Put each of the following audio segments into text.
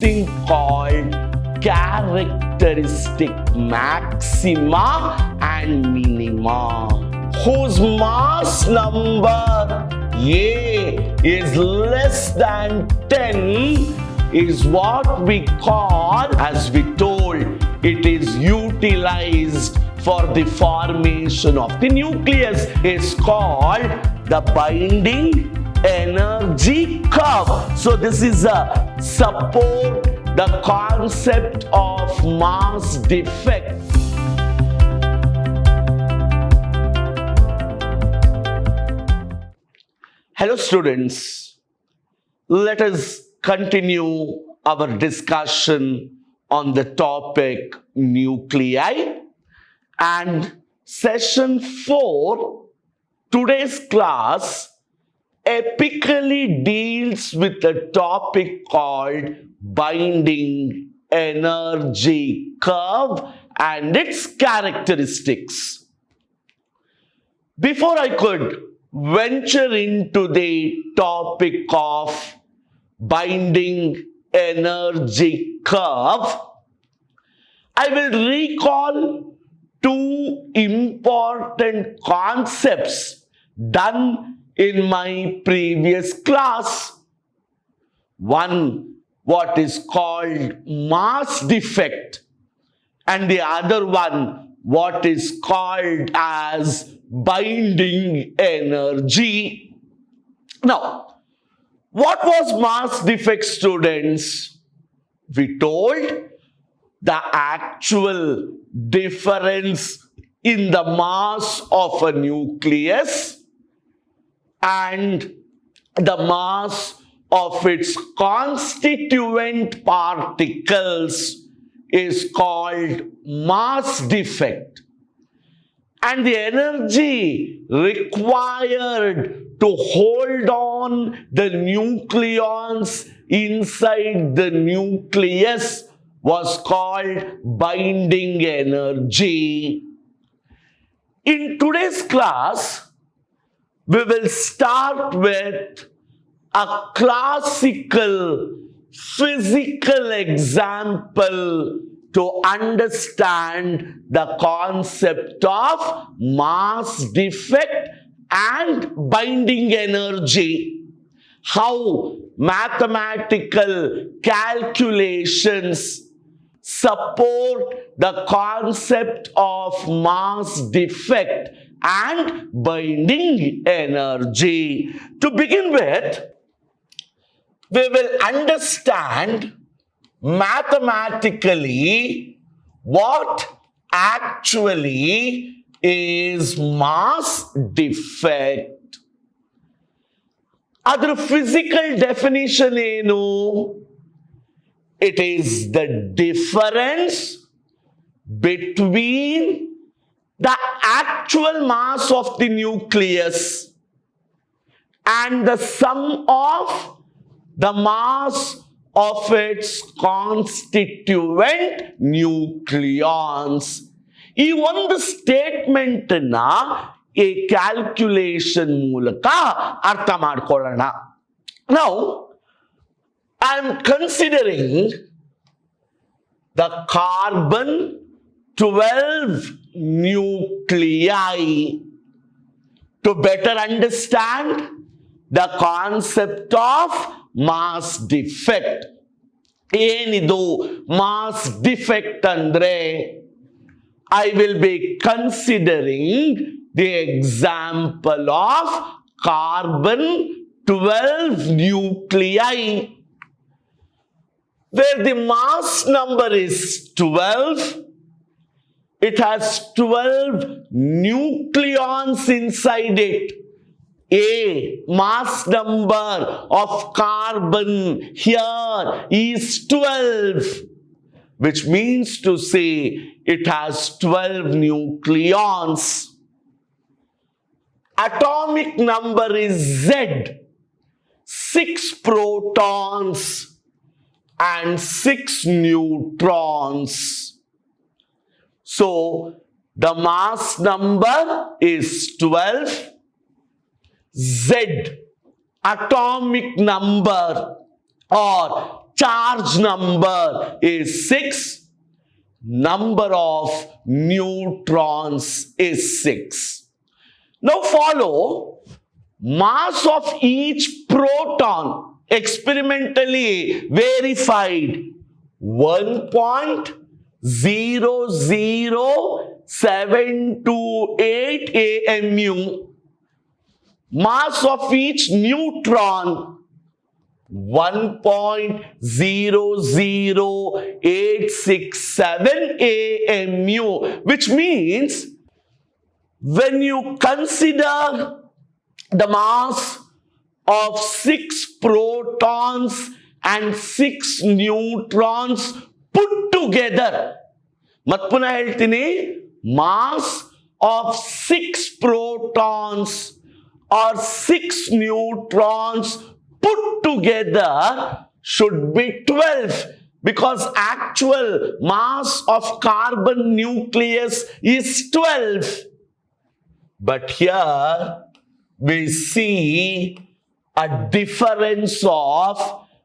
something called characteristic maxima and minima, whose mass number A is less than 10 is what we call, as we told, it is utilized for the formation of the nucleus, is called the binding energy curve. So this is a support the concept of mass defect. Hello students, let us continue our discussion on the topic nuclei, and session 4, today's class epically deals with a topic called binding energy curve and its characteristics. Before I could venture into the topic of binding energy curve, I will recall two important concepts done in my previous class. One, what is called mass defect, and the other one, what is called as binding energy. Now, what was mass defect, students? We told the actual difference in the mass of a nucleus and the mass of its constituent particles is called mass defect. And the energy required to hold on the nucleons inside the nucleus was called binding energy. In today's class, we will start with a classical physical example to understand the concept of mass defect and binding energy. How mathematical calculations support the concept of mass defect and binding energy. To begin with, we will understand mathematically what actually is mass defect. Adar physical definition enu? It is the difference between the actual mass of the nucleus and the sum of the mass of its constituent nucleons. ಈ ಒಂದು statement ನ ಈ calculation ಮೂಲಕ ಅರ್ಥ ಮಾಡ್ಕೊಳ್ಳೋಣ. Now, I am considering the carbon 12 nuclei to better understand the concept of mass defect. ಏನಿದು mass defect ಅಂದ್ರೆ? I will be considering the example of carbon 12 nuclei, where the mass number is 12. It has 12 nucleons inside it. A mass number of carbon here is 12, which means to say it has 12 nucleons. Atomic number is Z, 6 protons and 6 neutrons. So the mass number is 12. Z, atomic number or charge number is 6. Number of neutrons is 6. Now follow mass of each proton experimentally verified 1.00728 AMU. Mass of each neutron 1.00867 AMU, which means when you consider the mass of 6 protons and 6 neutrons put together, mat puna heltini, mass of 6 protons or 6 neutrons put together should be 12, because actual mass of carbon nucleus is 12. But here we see a difference of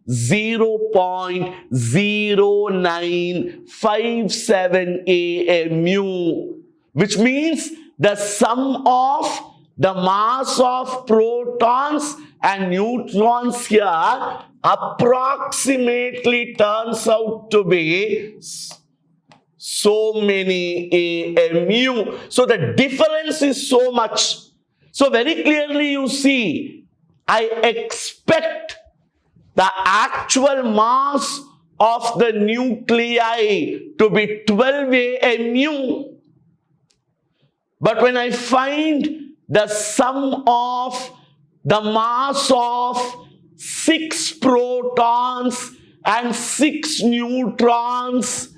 0.0957 AMU, which means the sum of the mass of protons and neutrons here approximately turns out to be so many AMU. So the difference is so much. So very clearly you see, I expect the actual mass of the nuclei to be 12 AMU. But when I find the sum of the mass of 6 protons and 6 neutrons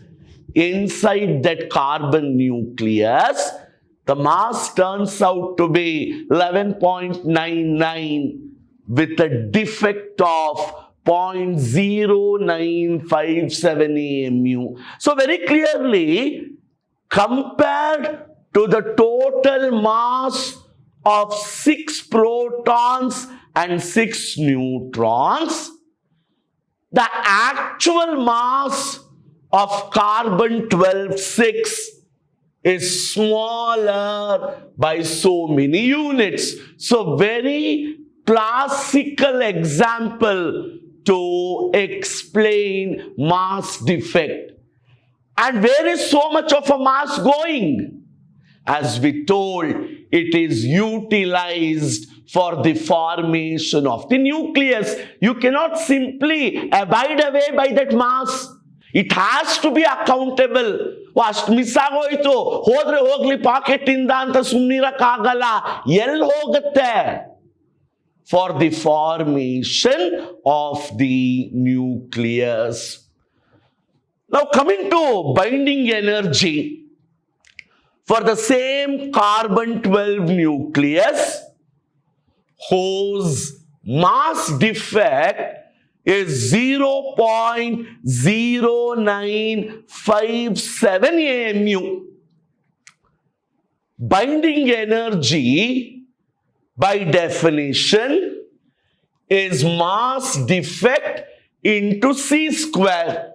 inside that carbon nucleus, the mass turns out to be 11.99 with a defect of 0.0957 AMU. So very clearly, compared to the total mass of 6 protons and 6 neutrons, the actual mass of carbon-12-6 is smaller by so many units. So very classical example to explain mass defect. And where is so much of a mass going? As we told, it is utilized for the formation of the nucleus. You cannot simply abide away by that mass. It has to be accountable. Wast miss agoytu hodre hogli pocket inda anta summirakagala ell hogutte, for the formation of the nucleus. Now coming to binding energy, for the same carbon-12 nucleus whose mass defect is 0.0957 AMU, binding energy by definition is mass defect into C square.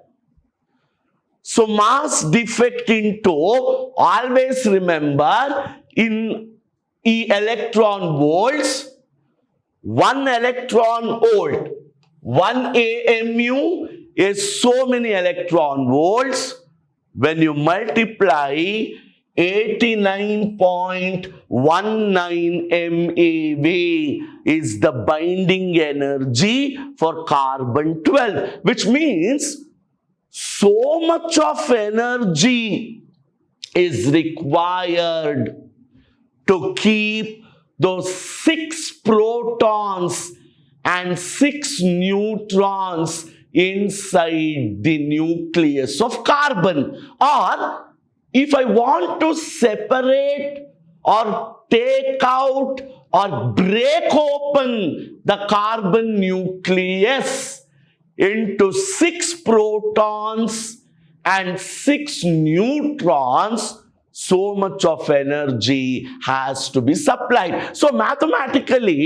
So mass defect into, always remember, in electron volts, 1 electron volt, 1 AMU is so many electron volts. When you multiply 89.19 MeV is the binding energy for carbon-12, which means so much of energy is required to keep those 6 protons and 6 neutrons inside the nucleus of carbon. Or if I want to separate or take out or break open the carbon nucleus into 6 protons and 6 neutrons, so much of energy has to be supplied. So mathematically,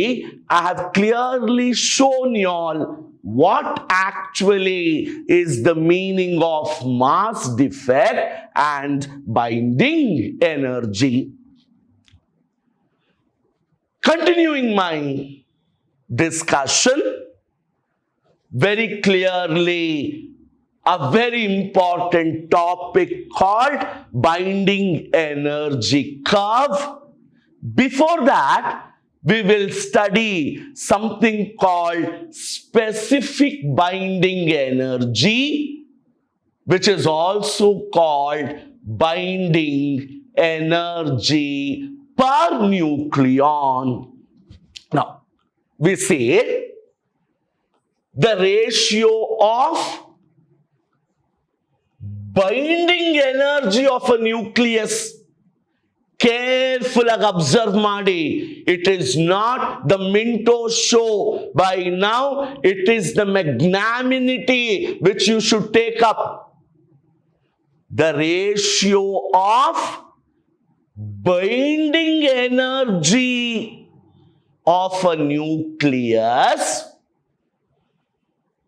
I have clearly shown you all what actually is the meaning of mass defect and binding energy. Continuing my discussion, very clearly a very important topic called binding energy curve. Before that, we will study something called specific binding energy, which is also called binding energy per nucleon. Now, we say the ratio of binding energy of a nucleus. Careful observe madi. It is not the Minto show by now. It is the magnanimity which you should take up. The ratio of binding energy of a nucleus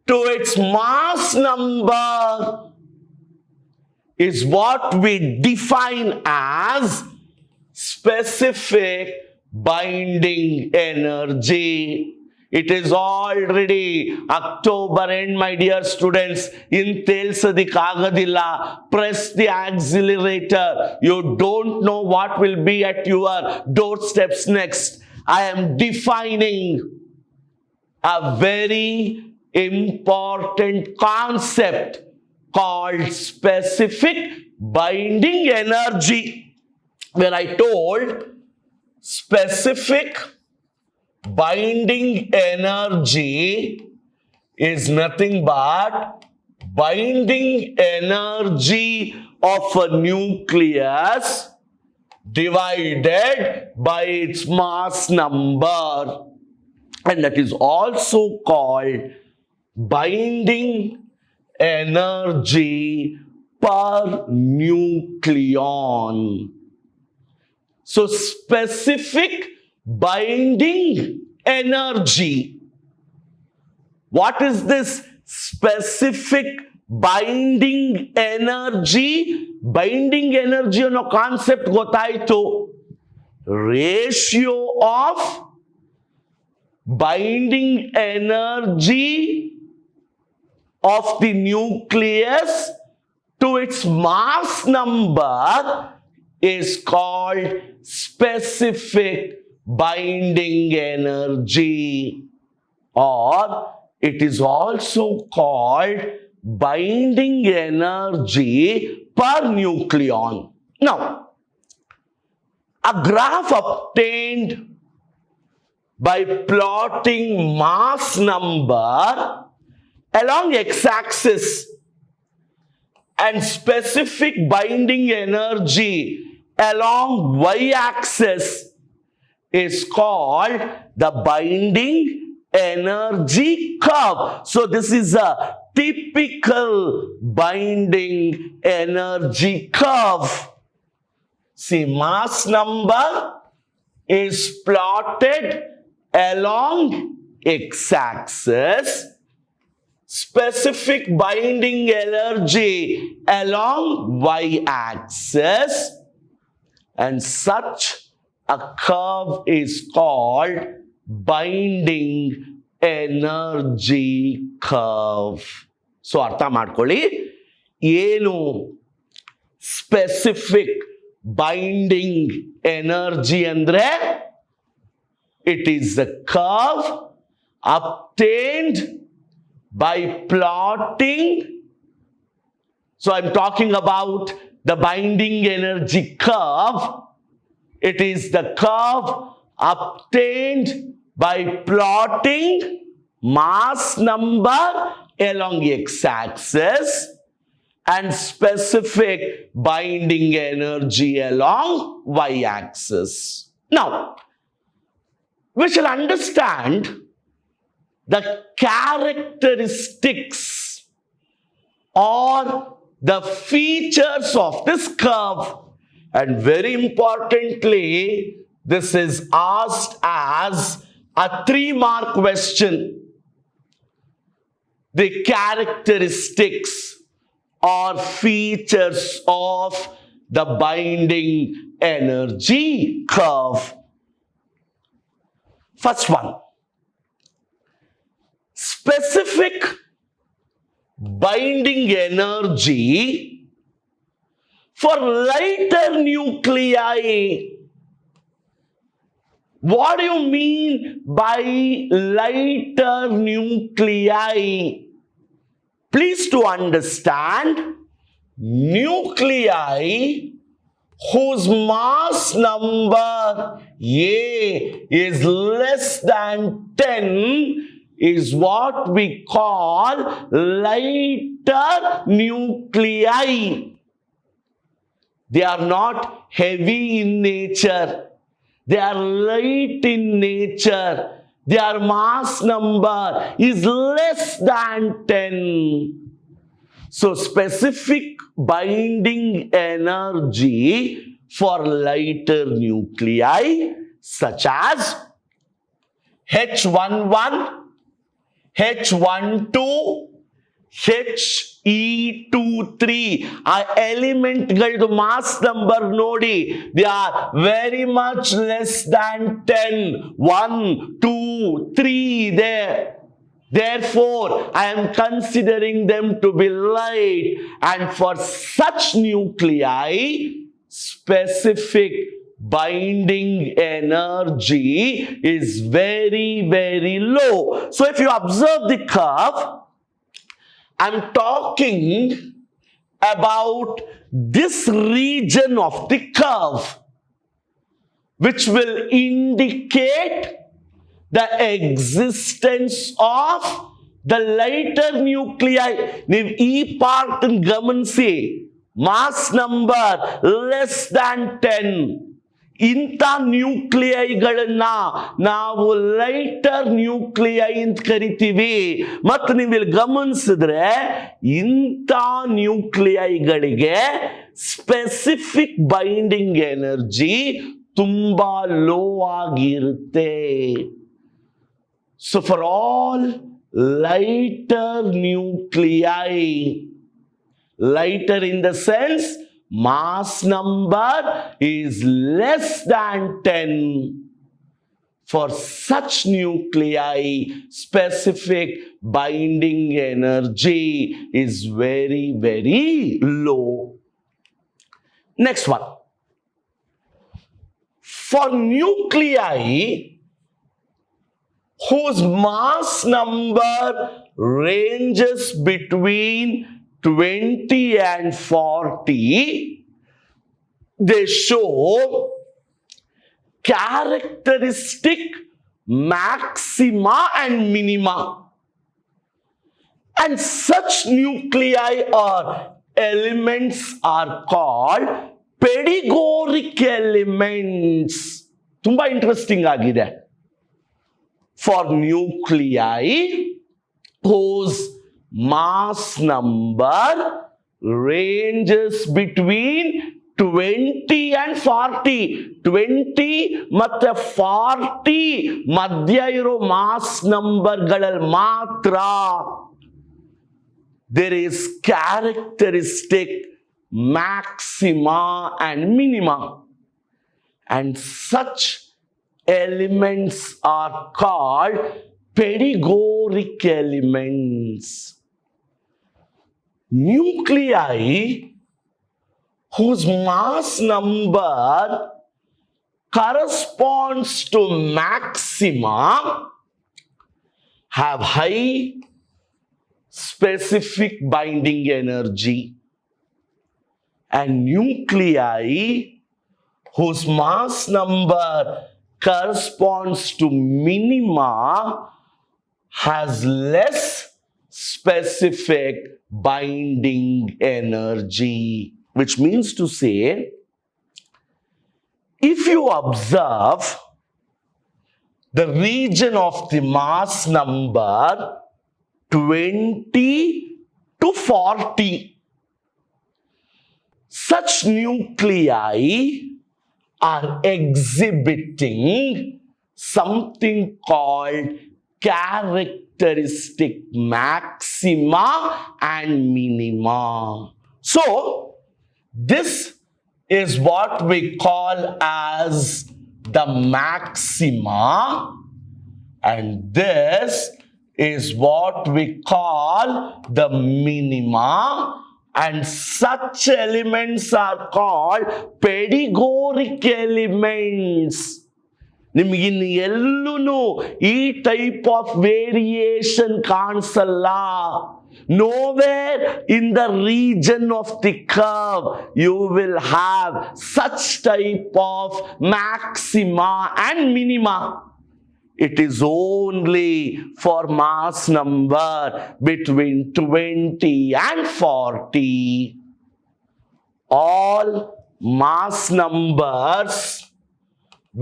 to its mass number is what we define as specific binding energy. It is already October end, my dear students. In Telsadi Kagadilla, press the accelerator. You don't know what will be at your doorsteps next. I am defining a very important concept called specific binding energy, where I told specific binding energy is nothing but binding energy of a nucleus divided by its mass number, and that is also called binding energy per nucleon. So specific binding energy. What is this specific binding energy? Binding energy ಅನ್ನೋ concept ಗೊತ್ತಾಯಿತು. Ratio of binding energy of the nucleus to its mass number is called specific binding energy, or it is also called binding energy per nucleon. Now, a graph obtained by plotting mass number along x-axis and specific binding energy along y-axis is called the binding energy curve. So this is a typical binding energy curve. See, mass number is plotted along x-axis, specific binding energy along y-axis, and such a curve is called binding energy curve. So artha ಮಾಡ್ಕೊಳ್ಳಿ, ಏನು specific binding energy andre? It is a curve obtained by plotting. So I'm talking about the binding energy curve. It is the curve obtained by plotting mass number along x-axis and specific binding energy along y-axis. Now, we shall understand the characteristics or the features of this curve And very importantly, this is asked as a 3-mark question. The characteristics or features of the binding energy curve. First one, specific binding energy for lighter nuclei. What do you mean by lighter nuclei? Please to understand, nuclei whose mass number A is less than 10 is what we call lighter nuclei. They are not heavy in nature. They are light in nature. Their mass number is less than 10. So, specific binding energy for lighter nuclei such as H11, H12, He23 ಆ ಎಲಿಮೆಂಟ್ಗಳದ್ದು mass number ನೋಡಿ, they are very much less than 10. 1, 2, 3 ಇದೆ. Therefore, I am considering them to be light, and for such nuclei, specific binding energy is very, very low. So if you observe the curve, I'm talking about this region of the curve, which will indicate the existence of the lighter nuclei. ನೀವು ಈ part ಗಮನಿಸಿ, mass number less than 10. ಇಂಥ ನ್ಯೂಕ್ಲಿಯೈಗಳನ್ನ ನಾವು lighter nuclei ಅಂತ ಕರಿತೀವಿ. ಮತ್ತು ನೀವು ಇಲ್ಲಿ ಗಮನಿಸಿದ್ರೆ ಇಂಥ ನ್ಯೂಕ್ಲಿಯೈಗಳಿಗೆ ಸ್ಪೆಸಿಫಿಕ್ ಬೈಂಡಿಂಗ್ ಎನರ್ಜಿ ತುಂಬಾ ಲೋ ಆಗಿರುತ್ತೆ. So for all lighter nuclei, lighter in the sense mass number is less than 10. For such nuclei, specific binding energy is very, very low. Next one. For nuclei whose mass number ranges between 20 and 40, they show characteristic maxima and minima. And such nuclei or elements are called pedagogic elements. Tumba interesting agide. For nuclei whose mass number ranges between 20 and 40. 20 ಮತ್ತೆ 40 ಮಧ್ಯ ಇರೋ mass ನಂಬರ್ಗಳಲ್ಲಿ ಮಾತ್ರ there is characteristic maxima and minima, and such elements are called pedagogic elements. Nuclei whose mass number corresponds to maxima have high specific binding energy, and nuclei whose mass number corresponds to minima has less specific binding energy. Which means to say, if you observe the region of the mass number 20 to 40, Such nuclei are exhibiting something called characteristic maxima and minima. So, this is what we call as the maxima, and this is what we call the minima, and such elements are called pedagogic elements. ನಿಮಗಿನ್ನು ಎಲ್ಲೂ ಈ type of variation ಕಾಣಿಸಲ್ಲ. Nowhere in the region of the curve you will have such type of maxima and minima. It is only for mass number between 20 and 40. All mass numbers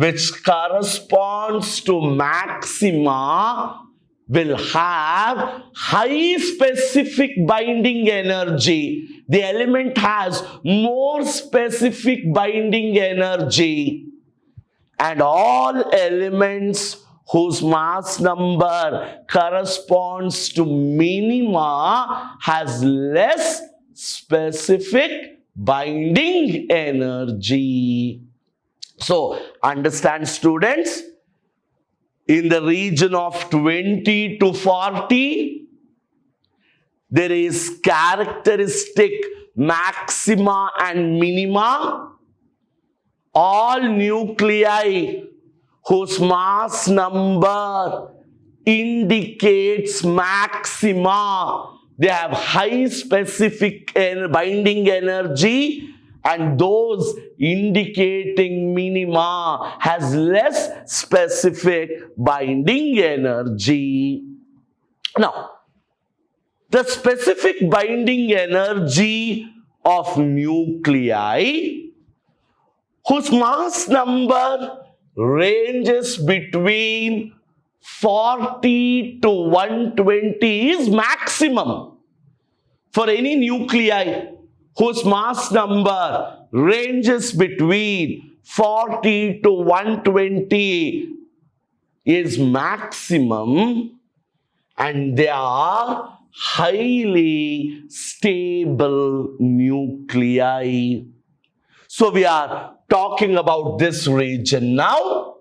which corresponds to maxima will have high specific binding energy. The element has more specific binding energy, and all elements whose mass number corresponds to minima has less specific binding energy. So, understand students, in the region of 20 to 40, there is characteristic maxima and minima. All nuclei whose mass number indicates maxima, they have high specific binding energy, and those indicating minima has less specific binding energy. Now, the specific binding energy of nuclei whose mass number ranges between 40 to 120 is maximum. For any nuclei whose mass number ranges between 40 to 120 is maximum, and they are highly stable nuclei. So we are talking about this region now.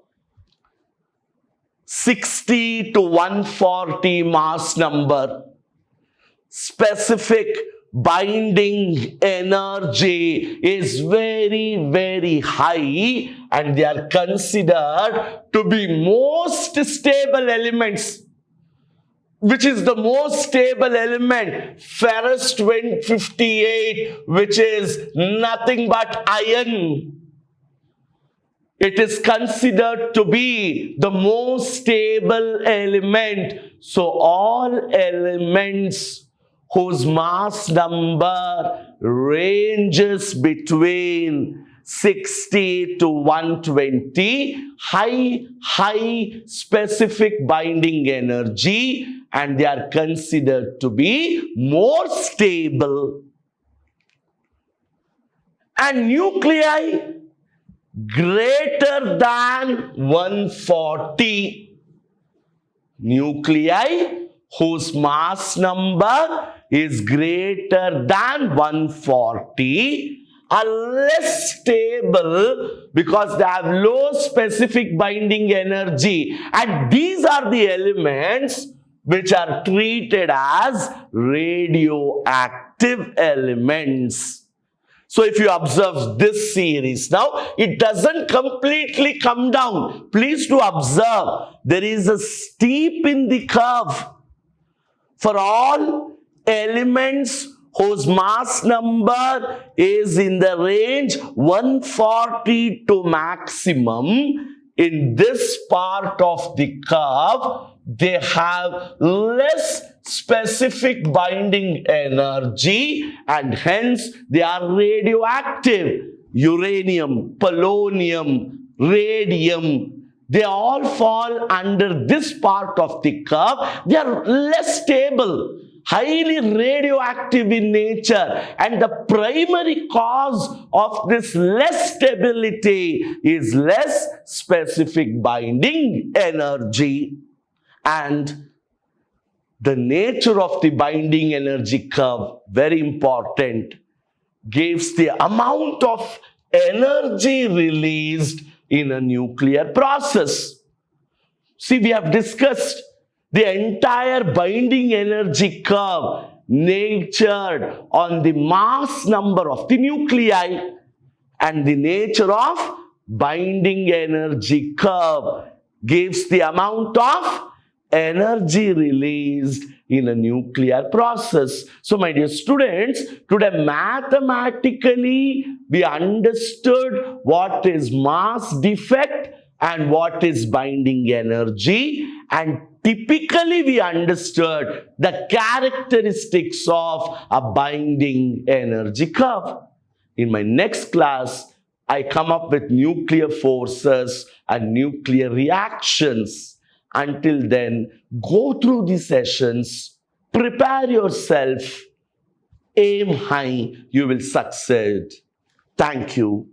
60 to 140 mass number, specific binding energy is very, very high, and they are considered to be most stable elements. Which is the most stable element? Ferrous 258, which is nothing but iron. It is considered to be the most stable element. So all elements whose mass number ranges between 60 to 120, high specific binding energy, and they are considered to be more stable. And nuclei greater than 140, nuclei whose mass number is greater than 140 are less stable because they have low specific binding energy, and these are the elements which are treated as radioactive elements. So if you observe this series now, it doesn't completely come down. Please do observe, there is a steep in the curve. For all elements whose mass number is in the range 140 to maximum, in this part of the curve, they have less specific binding energy, and hence they are radioactive. Uranium, polonium, radium, they all fall under this part of the curve. They are less stable. highly radioactive in nature, and the primary cause of this less stability is less specific binding energy. And the nature of the binding energy curve, very important, gives the amount of energy released in a nuclear process. See, we have discussed the entire binding energy curve natured on the mass number of the nuclei, and the nature of binding energy curve gives the amount of energy released in a nuclear process. So, my dear students, today mathematically we understood what is mass defect and what is binding energy, and typically we understood the characteristics of a binding energy curve. In my next class, I come up with nuclear forces and nuclear reactions. Until then, go through the sessions, prepare yourself, aim high, you will succeed. Thank you.